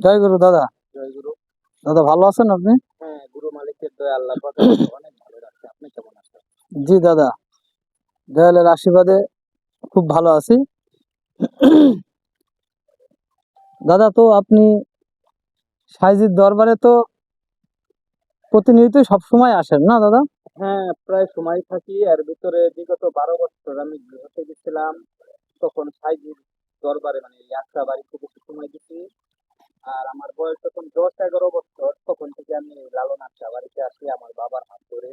জয় গুরু দাদা। জয় গুরু। দাদা ভালো আছেন আপনি? হ্যাঁ, গুরু মালিকের দয়া আল্লাহর পাকে অনেক ভালো রাখছে। আপনি কেমন আছেন? জি দাদা, দয়ালের আশীর্বাদে খুব ভালো আছি। দাদা, তো আপনি সাইজির দরবারে তো প্রতিনিয়তই সবসময় আসেন না দাদা? হ্যাঁ, প্রায় সময় থাকি। এর ভিতরে বিগত 12 বছর আমি গৃহতে গেছিলাম। তখন সাইজির দরবারে মানে যাত্রা বাড়িতে কিছু সময় দিছি। আর আমার বয়স যখন 10-11 বছর তখন থেকে আমি লালন আশা বাড়িতে আসি আমার বাবার হাত ধরে।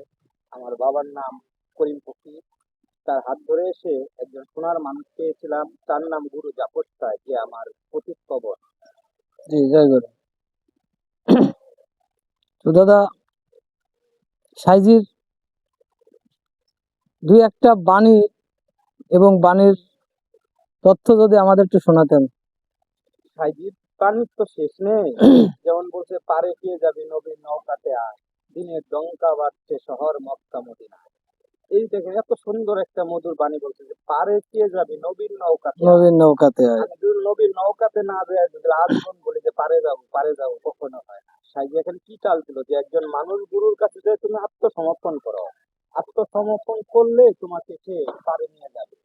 আমার বাবার নাম করিম ফকির। তার হাত ধরে এসে একজন সোনার মানুষ পেয়েছিলাম, তার নাম গুরু জাপস রায়, যে আমার প্রতিস্তবর। জি, জয় গুরু। তো দাদা, সাইজির দুই একটা বাণী এবং বাণীর তথ্য যদি আমাদের একটু শোনাতেন। সাইজিদ পানির তো শেষ নেই। যেমন বলছে, পারে কে যাবি নবীর নৌকাতে আয়, দিনের ডঙ্কা বাজছে শহর মক্কা মদিনা। এই দেখেন এত সুন্দর একটা মধুর বাণী বলছে যে পারে কে যাবি নবীর নৌকাতে আয়। নবীন নৌকাতে আয়। আমি যদি নবীর নৌকাতে না যায়, যদি আজীবন বলি যে পারে যাবো, কখনো হয় না। সাইজি এখানে কি চাল ছিল যে একজন মানুষ গুরুর কাছে যে তুমি আত্মসমর্পণ করো, আত্মসমর্পণ করলে তোমাকে সে পারে নিয়ে যাবে।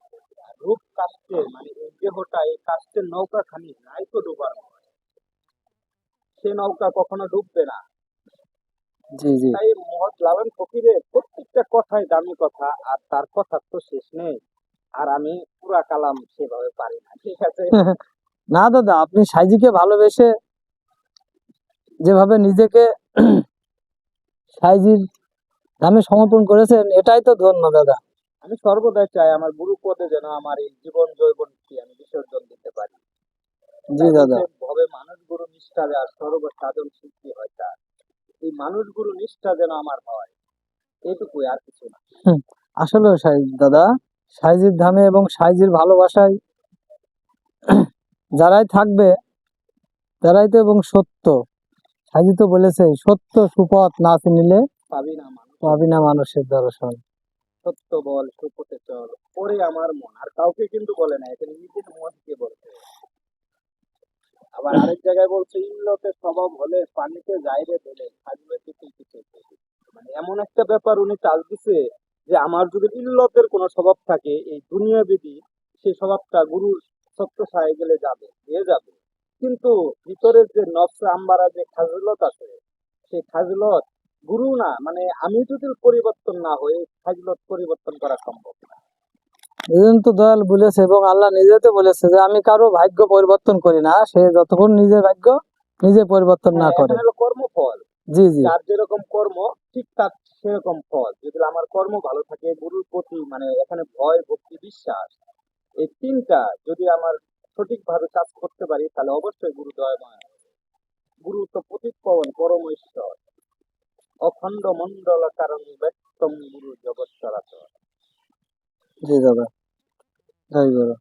রূপ কাস্টের মানে এই দেহটা, এই কাস্টের নৌকা খানি নাই তো ডুবার মতো। সে নৌকা কখনো ডুববে না। জি জি। তাই মহৎ লালন ফকিরের প্রত্যেকটা কথাই দামি কথা, আর তার কথা তো শেষ নেই। আর আমি পুরা কালাম সেভাবে পারি না, ঠিক আছে। না দাদা, আপনি সাইজিকে ভালোবেসে যেভাবে নিজেকে সাইজির নামে সমর্পণ করেছেন, এটাই তো ধন্য দাদা। আমি সর্বদাই চাই আমার গুরু পদে যেন আমার এই জীবন যৌবনকে আমি বিসর্জন দিতে পারি। জি তাই দাদা। বলছে, ভবে মানুষ গুরু নিষ্ঠা যার সর্ব সাধন সিদ্ধি হয় তার। এই মানুষ গুরু নিষ্ঠা যেন আমার হয়, এটুকুই, আর কিছু না। আসলে দাদা, সাইজির ধামে এবং সাইজির ভালোবাসায় যারাই থাকবে তারাই তো এবং সত্য। সাইজি তো বলেছে, সত্য সুপথ না চিনিলে পাবি না মানুষ, পাবি না মানুষের দর্শন। সত্য বল সুপথে চল, ওরে আমার মন। আর কাউকে কিন্তু বলে না, এখানে নিজের মনকে বলছে। আবার আরেক জায়গায় বলছে, ইল্লতে স্বভাব হলে পানিতে যাইরে দিলে থাকবে কিছু কিছু। মানে এমন একটা ব্যাপার উনি চাল দিছে যে আমার যদি ইল্লতের কোনো স্বভাব থাকে এই দুনিয়া বিধি, সেই স্বভাবটা গুরুর সত্য সায় গেলে যাবে, দিয়ে যাবে। কিন্তু ভিতরের যে নফস আম্বারা যে খাজলত আছে, সেই খাজলত গুরু না, মানে আমি যদি পরিবর্তন না হয়ে খাজলত পরিবর্তন করা সম্ভব না। এজন্য তো দয়াল বলেছে এবং আল্লাহ নিজে তো বলেছে যে আমি কারো ভাগ্য পরিবর্তন করি না, সে যতক্ষণ নিজের ভাগ্য নিজে পরিবর্তন না হ্যাঁ, করে। এখানে হলো কর্মফল। জি জি। যার যেরকম কর্ম, ঠিক তার সেরকম ফল। যদি আমার কর্ম ভালো থাকে, গুরুর প্রতি মানে এখানে ভয় ভক্তি বিশ্বাস, এই তিনটা যদি আমার সঠিকভাবে কাজ করতে পারি, তাহলে অবশ্যই গুরু দয়াময়। গুরু তো পতিত পবন পরম ঈশ্বর, অখণ্ড মন্ডল কারণ ব্যক্তম গুরু জগৎ চরাচর। জি দাদা, জয় গুরু।